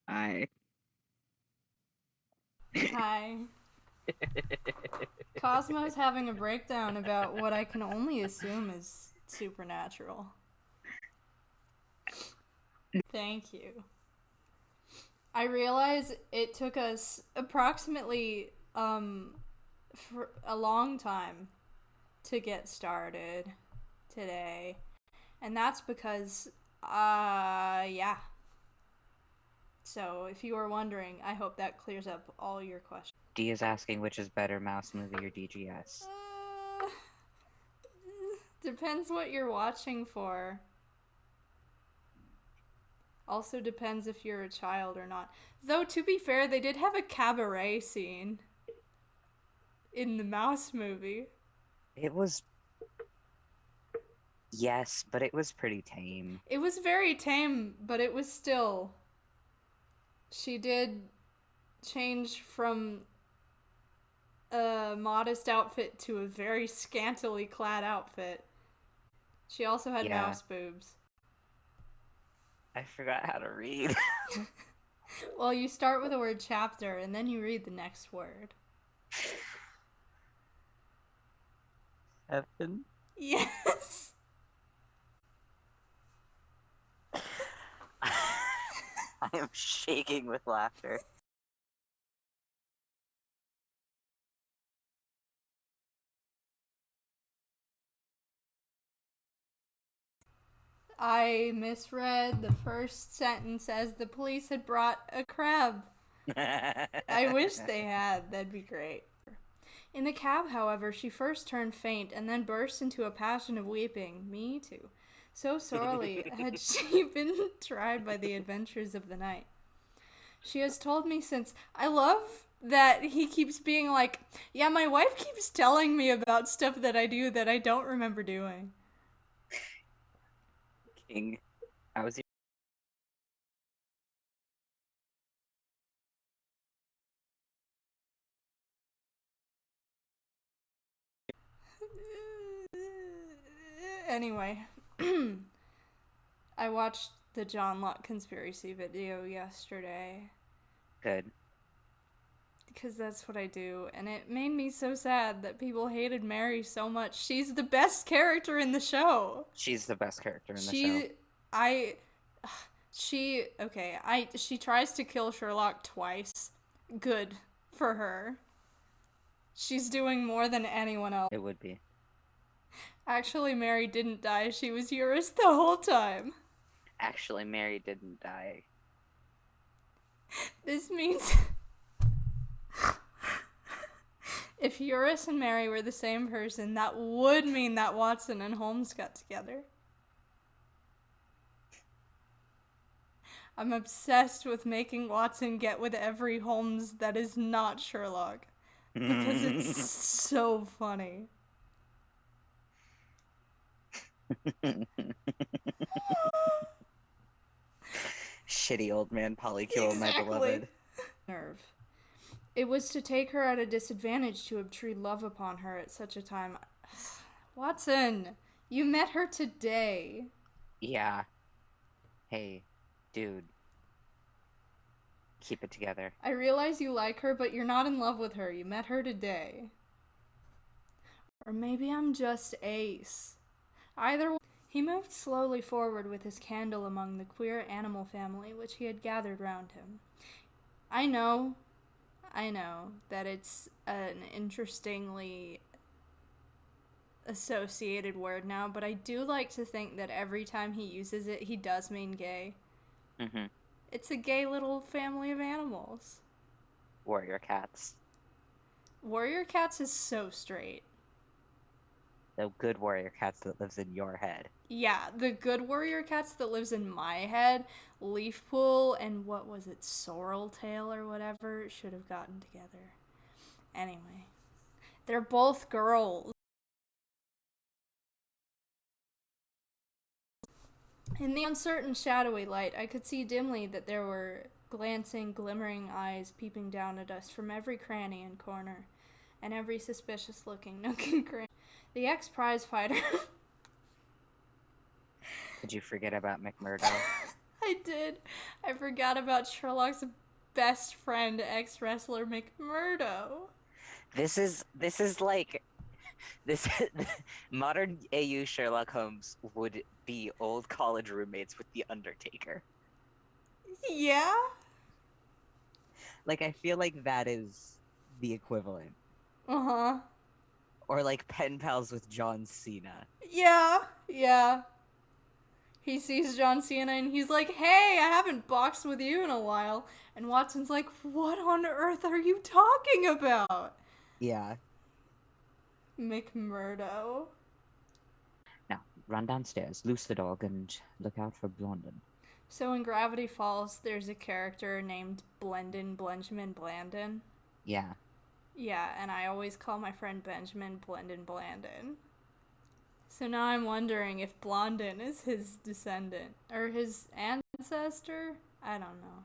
I Hi. Cosmo's having a breakdown about what I can only assume is supernatural. Thank you. I realize it took us approximately for a long time to get started today. And that's because yeah. So, if you were wondering, I hope that clears up all your questions. D is asking which is better, Mouse Movie or DGS. Uh, depends what you're watching for. Also depends if you're a child or not. Though, to be fair, they did have a cabaret scene in the Mouse movie. It was yes, but it was pretty tame. It was very tame, but it was still. She did change from a modest outfit to a very scantily clad outfit. She also had Yeah, mouse boobs. I forgot how to read. Well, you start with the word chapter and then you read the next word. Evan. Yes! I am shaking with laughter. I misread the first sentence as the police had brought a crab. I wish they had. That'd be great. In the cab, however, she first turned faint and then burst into a passion of weeping. Me too. So sorely had she been tried by the adventures of the night. She has told me since. I love that he keeps being like, yeah, my wife keeps telling me about stuff that I do that I don't remember doing. King. I was Anyway, I watched the John Locke conspiracy video yesterday good. because that's what I do, and it made me so sad that people hated Mary so much. She's the best character in the show. She's the best character in the show. She, I, she tries to kill Sherlock twice. Good for her. She's doing more than anyone else. It would be. Actually, Mary didn't die. She was Eurus the whole time. Actually, Mary didn't die. This means if Eurus and Mary were the same person, that would mean that Watson and Holmes got together. I'm obsessed with making Watson get with every Holmes that is not Sherlock because it's so funny. Shitty old man polycule, my beloved. Nerve. It was to take her at a disadvantage to obtrude love upon her at such a time. Watson, you met her today. Yeah. Hey, dude. Keep it together. I realize you like her, but you're not in love with her. You met her today. Or maybe I'm just Ace. Either way, he moved slowly forward with his candle among the queer animal family which he had gathered round him. I know that it's an interestingly associated word now, but I do like to think that every time he uses it, he does mean gay. Mm-hmm. It's a gay little family of animals. Warrior cats. Warrior Cats is so straight. The good warrior cats that lives in your head. Yeah, the good Warrior Cats that lives in my head, Leafpool and what was it, Sorreltail or whatever, should have gotten together. Anyway, they're both girls. In the uncertain, shadowy light, I could see dimly that there were glancing, glimmering eyes peeping down at us from every cranny and corner, and every suspicious-looking nook and cranny. The ex-prize fighter. Did you forget about McMurdo? I did. I forgot about Sherlock's best friend, ex-wrestler McMurdo. This is like this modern AU Sherlock Holmes would be old college roommates with the Undertaker. Yeah? Like I feel like that is the equivalent. Uh-huh. Or like pen pals with John Cena. Yeah. Yeah. He sees John Cena and he's like, hey, I haven't boxed with you in a while. And Watson's like, what on earth are you talking about? Yeah. McMurdo. Now, run downstairs, loose the dog, and look out for Blondin. So in Gravity Falls, there's a character named Benjamin Blandon. Yeah. Yeah, and I always call my friend Benjamin Blandon. So now I'm wondering if Blondin is his descendant, or his ancestor? I don't know.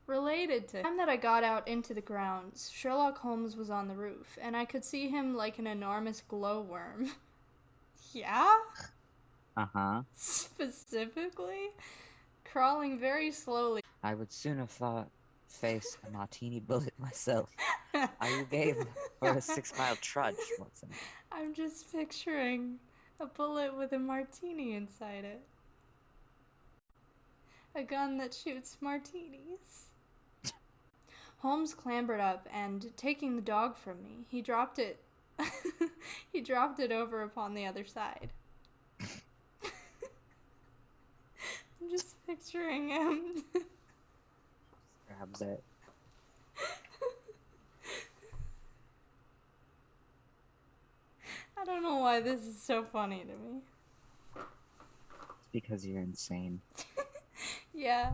Related to. The time that I got out into the grounds, Sherlock Holmes was on the roof, and I could see him like an enormous glowworm. Yeah? Uh-huh. Specifically? Crawling very slowly. I would sooner face a martini bullet myself. Are you game for a 6-mile trudge, Watson? I'm just picturing a bullet with a martini inside it. A gun that shoots martinis. Holmes clambered up and, taking the dog from me, he dropped it over upon the other side. I'm just picturing him. Grabs it. I don't know why this is so funny to me. It's because you're insane. Yeah.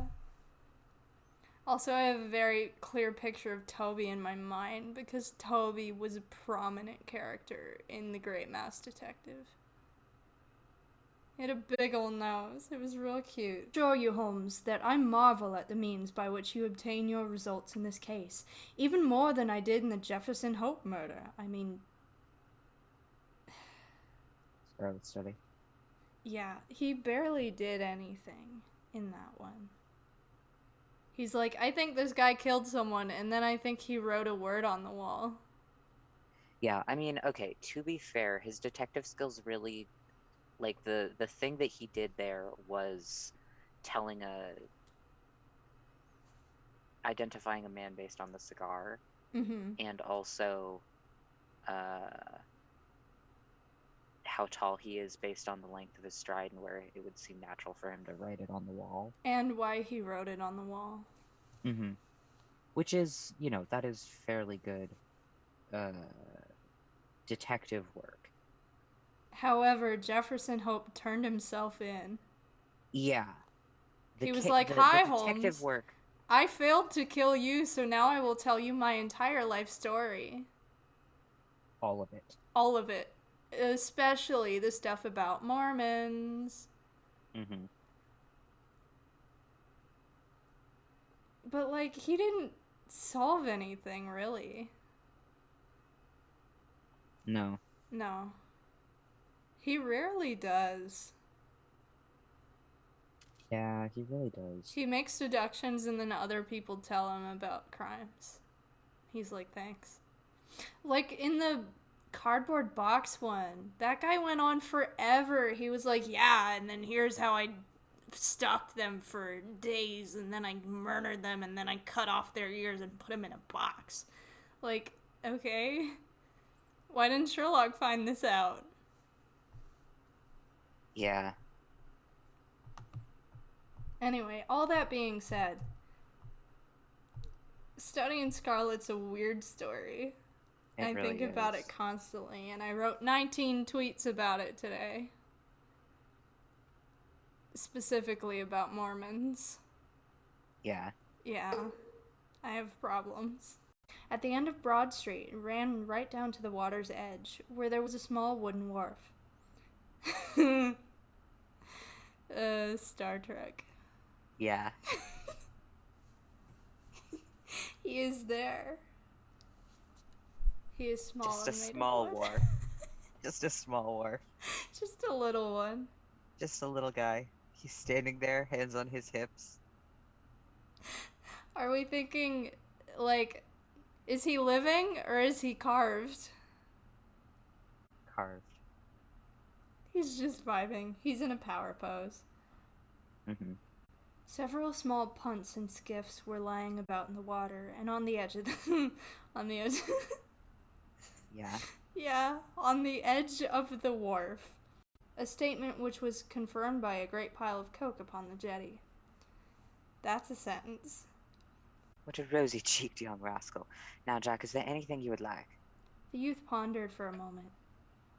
Also, I have a very clear picture of Toby in my mind because Toby was a prominent character in The Great Mouse Detective. He had a big ol' nose. It was real cute. Assure you, Holmes, that I marvel at the means by which you obtain your results in this case, even more than I did in the Jefferson Hope murder. I mean... Scarlet Study. Yeah, he barely did anything in that one. He's like, I think this guy killed someone, and then I think he wrote a word on the wall. Yeah, I mean, okay, to be fair, his detective skills really, like, the thing that he did there was identifying a man based on the cigar, and also, how tall he is based on the length of his stride and where it would seem natural for him to write it on the wall. And why he wrote it on the wall. Which is, that is fairly good detective work. However, Jefferson Hope turned himself in. Yeah. He was like, hi, the detective Holmes. Work. I failed to kill you, so now I will tell you my entire life story. All of it. All of it. Especially the stuff about Mormons. But, like, he didn't solve anything, really. No. No. He rarely does. Yeah, he really does. He makes deductions and then other people tell him about crimes. He's like, thanks. Like, in the cardboard box one, that guy went on forever. He was like, yeah, and then here's how I stalked them for days, and then I murdered them, and then I cut off their ears and put them in a box. Like, okay. Why didn't Sherlock find this out? Yeah. Anyway, all that being said, studying Scarlet's a weird story. I really think about is. it constantly, and I wrote 19 tweets about it today. Specifically about Mormons. Yeah. Yeah, I have problems. At the end of Broad Street, it ran right down to the water's edge, where there was a small wooden wharf. Star Trek. Yeah. He is there. He is small. Just a and made of small wood. wharf. Just a small wharf. Just a little one. Just a little guy. He's standing there, hands on his hips. Are we thinking, like, is he living or is he carved? Carved. He's just vibing. He's in a power pose. Mm-hmm. Several small punts and skiffs were lying about in the water, and on the edge of the on the edge Yeah. yeah, on the edge of the wharf. A statement which was confirmed by a great pile of coke upon the jetty. That's a sentence. What a rosy-cheeked young rascal. Now, Jack, is there anything you would like? The youth pondered for a moment.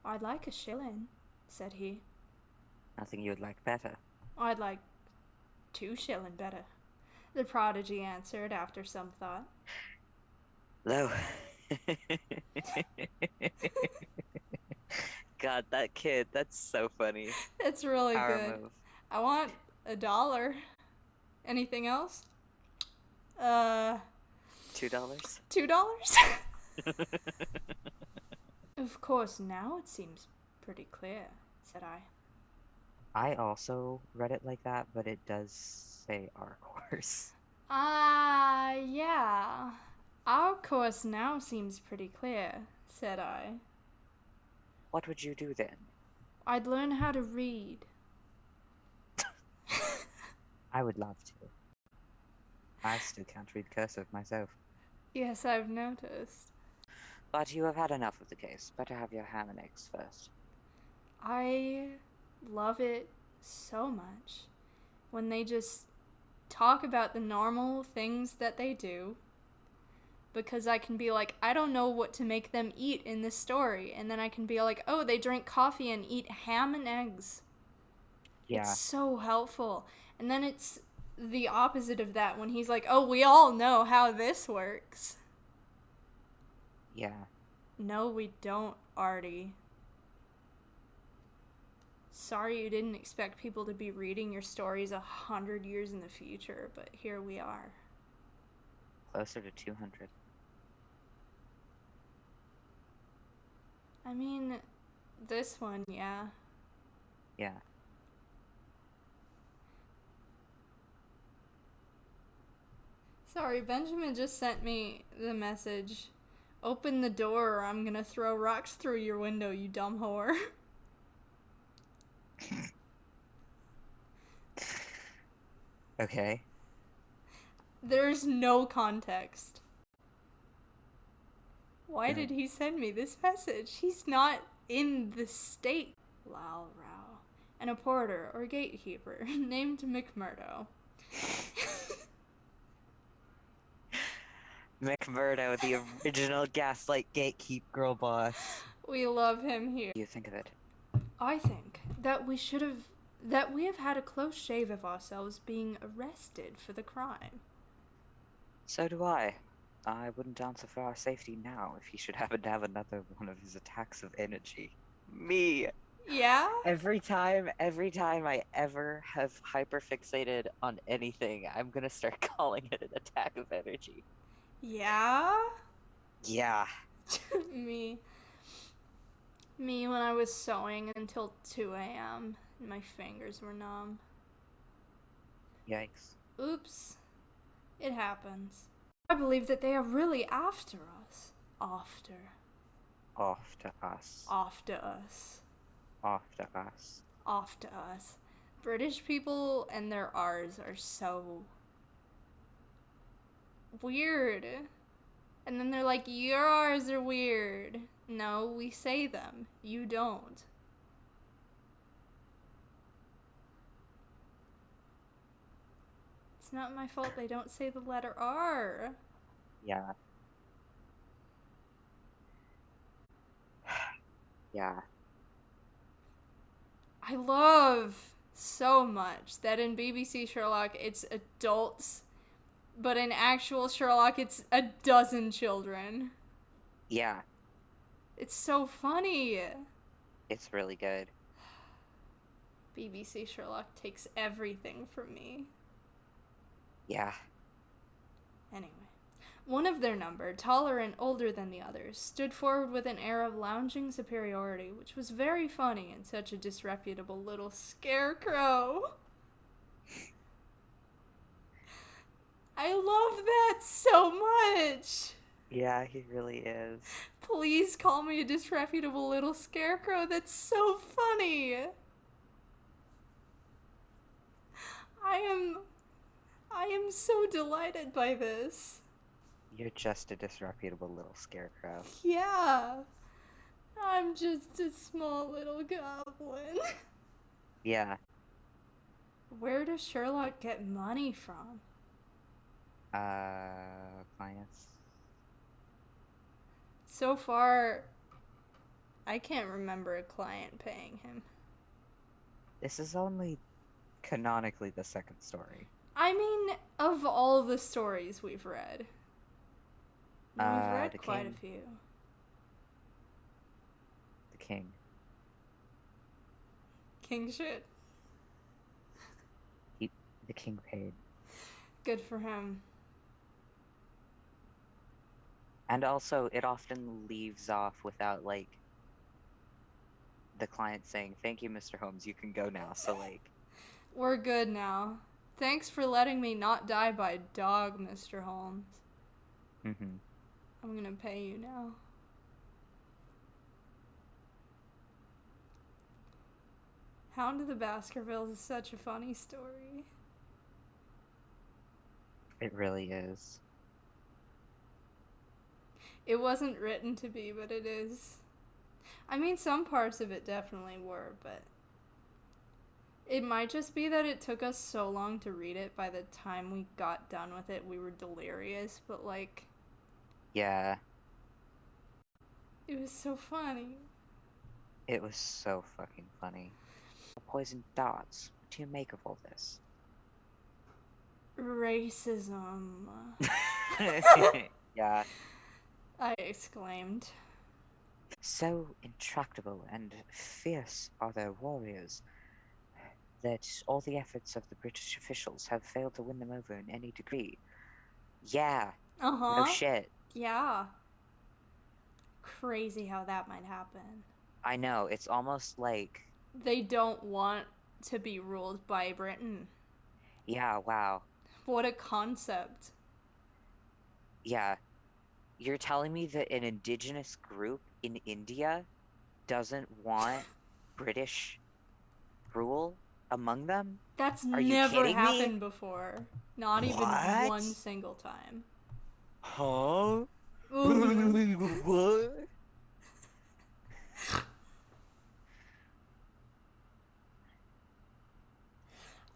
I'd like a shilling, said he. Nothing you would like better. I'd like 2 shilling better, the prodigy answered after some thought. Lo. God, that kid, that's so funny. It's really Power good. move. I want $1. Anything else? $2? $2? Of course, now it seems pretty clear, said I. I also read it like that, but it does say our course. Yeah. Our course now seems pretty clear, said I. What would you do then? I'd learn how to read. I would love to. I still can't read cursive myself. Yes, I've noticed. But you have had enough of the case. Better have your ham and eggs first. I love it so much when they just talk about the normal things that they do, because I can be like, I don't know what to make them eat in this story, and then I can be like, oh, they drink coffee and eat ham and eggs. Yeah. It's so helpful. And then it's the opposite of that when he's like, oh, we all know how this works. Yeah. No, we don't, Artie. Sorry you didn't expect people to be reading your stories 100 years in the future, but here we are. Closer to 200. I mean, this one, yeah. Yeah. Sorry, Benjamin just sent me the message. Open the door or I'm gonna throw rocks through your window, you dumb whore. Okay. There's no context. Why did he send me this message? He's not in the state. Lal Rao. And a porter or gatekeeper named McMurdo. McMurdo, the original Gaslight Gatekeep girl boss. We love him here. What do you think of it? I think that we have had a close shave of ourselves being arrested for the crime. So do I. I wouldn't answer for our safety now if he should happen to have another one of his attacks of energy. Me! Yeah? Every time I ever have hyperfixated on anything, I'm gonna start calling it an attack of energy. Yeah? Yeah. Me when I was sewing until 2 a.m. and my fingers were numb. Yikes. Oops. It happens. I believe that they are really after us. After us. British people and their R's are so weird. And then they're like, your R's are weird. No, we say them. You don't. It's not my fault they don't say the letter R. Yeah. Yeah. I love so much that in BBC Sherlock it's adults, but in actual Sherlock it's a dozen children. Yeah. It's so funny. It's really good. BBC Sherlock takes everything from me. Yeah. Anyway, one of their number, taller and older than the others, stood forward with an air of lounging superiority, which was very funny in such a disreputable little scarecrow. I I love that so much. Yeah, he really is. Please call me a disreputable little scarecrow. That's so funny. I am I am so delighted by this. You're just a disreputable little scarecrow. Yeah. I'm just a small little goblin. Yeah. Where does Sherlock get money from? Clients. So far, I can't remember a client paying him. This is only canonically the second story. I mean, of all the stories we've read. We've read the quite king. a few. The king. King shit. The king paid. Good for him. And also, it often leaves off without, like, the client saying, "Thank you, Mr. Holmes, you can go now." So, like... We're good now. Thanks for letting me not die by dog, Mr. Holmes. Mm-hmm. I'm gonna pay you now. Hound of the Baskervilles is such a funny story. It really is. It wasn't written to be, but it is. I mean, some parts of it definitely were, but it might just be that it took us so long to read it. By the time we got done with it, we were delirious, but like, Yeah. it was so funny. It was so fucking funny. Poisoned darts. What do you make of all this? Racism, Yeah. I exclaimed. So intractable and fierce are their warriors that all the efforts of the British officials have failed to win them over in any degree. Yeah. Uh-huh. No shit. Yeah. Crazy how that might happen. I know. It's almost like... They don't want to be ruled by Britain. Yeah, wow. What a concept. Yeah. You're telling me that an indigenous group in India doesn't want British rule among them? That's Are you never kidding happened me? before. Not even What? one single time. Huh? Mhm. What?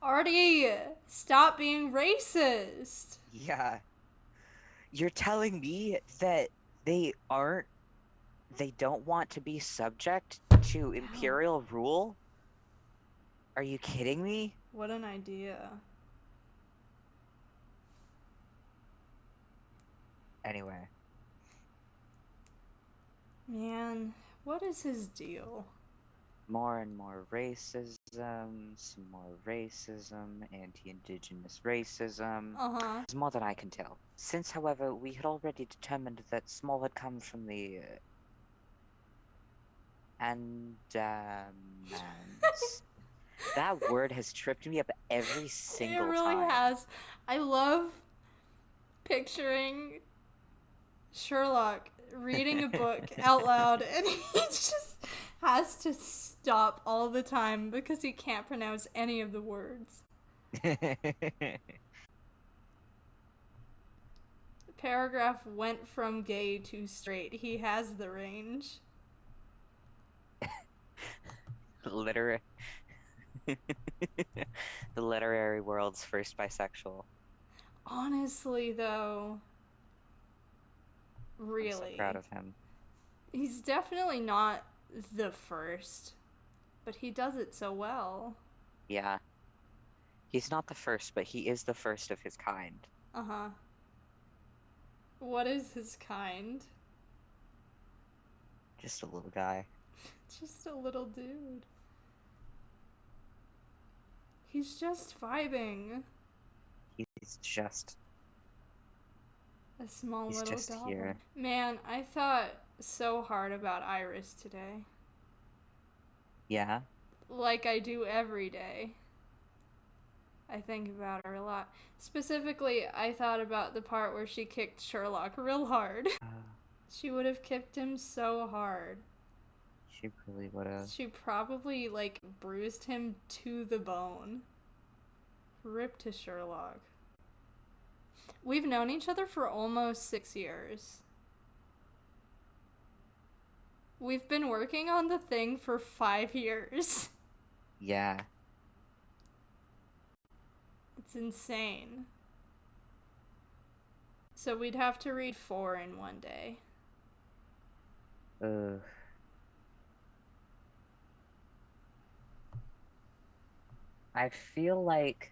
Artie, stop being racist. Yeah. You're telling me that they don't want to be subject to imperial rule? Are you kidding me? What an idea. Anyway. Man, what is his deal? More and more racism, some more racism, anti-indigenous racism. Uh-huh. There's more than I can tell. Since, however, we had already determined that Small had come from the... That word has tripped me up every single time. It really has. I love picturing Sherlock reading a book out loud, and he just has to stop all the time because he can't pronounce any of the words. The paragraph went from gay to straight. He has the range. The literary world's first bisexual. Honestly, though, really, I'm so proud of him. He's definitely not the first, but he does it so well. Yeah. He's not the first, but he is the first of his kind. Uh-huh. What is his kind? Just a little guy. Just a little dude. He's just vibing. He's just... A small He's little just goblin. here. Man, I thought so hard about Iris today. Yeah? Like I do every day. I think about her a lot. Specifically, I thought about the part where she kicked Sherlock real hard. She would have kicked him so hard. She probably would have. She probably, like, bruised him to the bone. Rip to Sherlock. We've known each other for almost 6 years. We've been working on the thing for 5 years. Yeah. It's insane. So we'd have to read 4 in one day. Ugh. I feel like...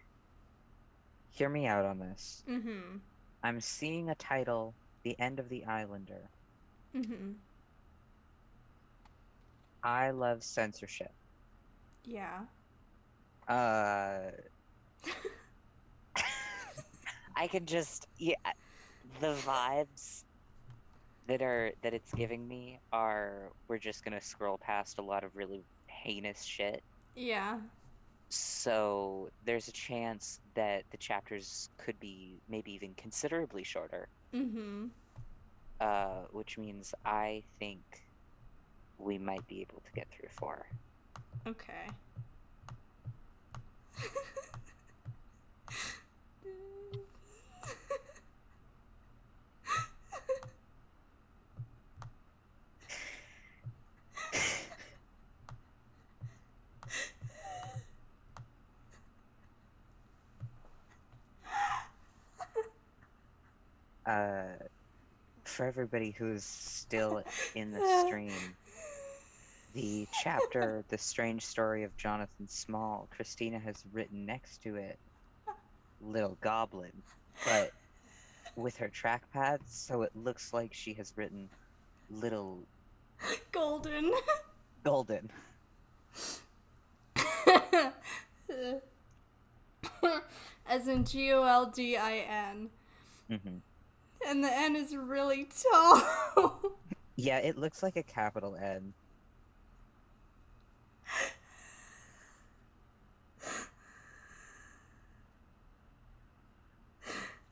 Hear me out on this. Mm-hmm. I'm seeing a title, The End of the Islander. Mm-hmm. I love censorship. Yeah. I can just... Yeah, the vibes that it's giving me are... We're just gonna scroll past a lot of really heinous shit. Yeah. So there's a chance that the chapters could be maybe even considerably shorter. Mm-hmm. Which means I think we might be able to get through 4. Okay. For everybody who's still in the stream, the chapter, The Strange Story of Jonathan Small, Christina has written next to it, Little Goblin, but with her trackpad, so it looks like she has written Little... Golden. Golden. As in Goldin. Mm-hmm. And the N is really tall. Yeah, it looks like a capital N.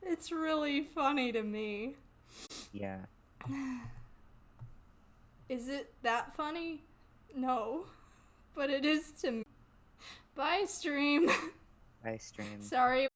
It's really funny to me. Yeah. Is it that funny? No. But it is to me. Bye, stream. Bye, stream. Sorry.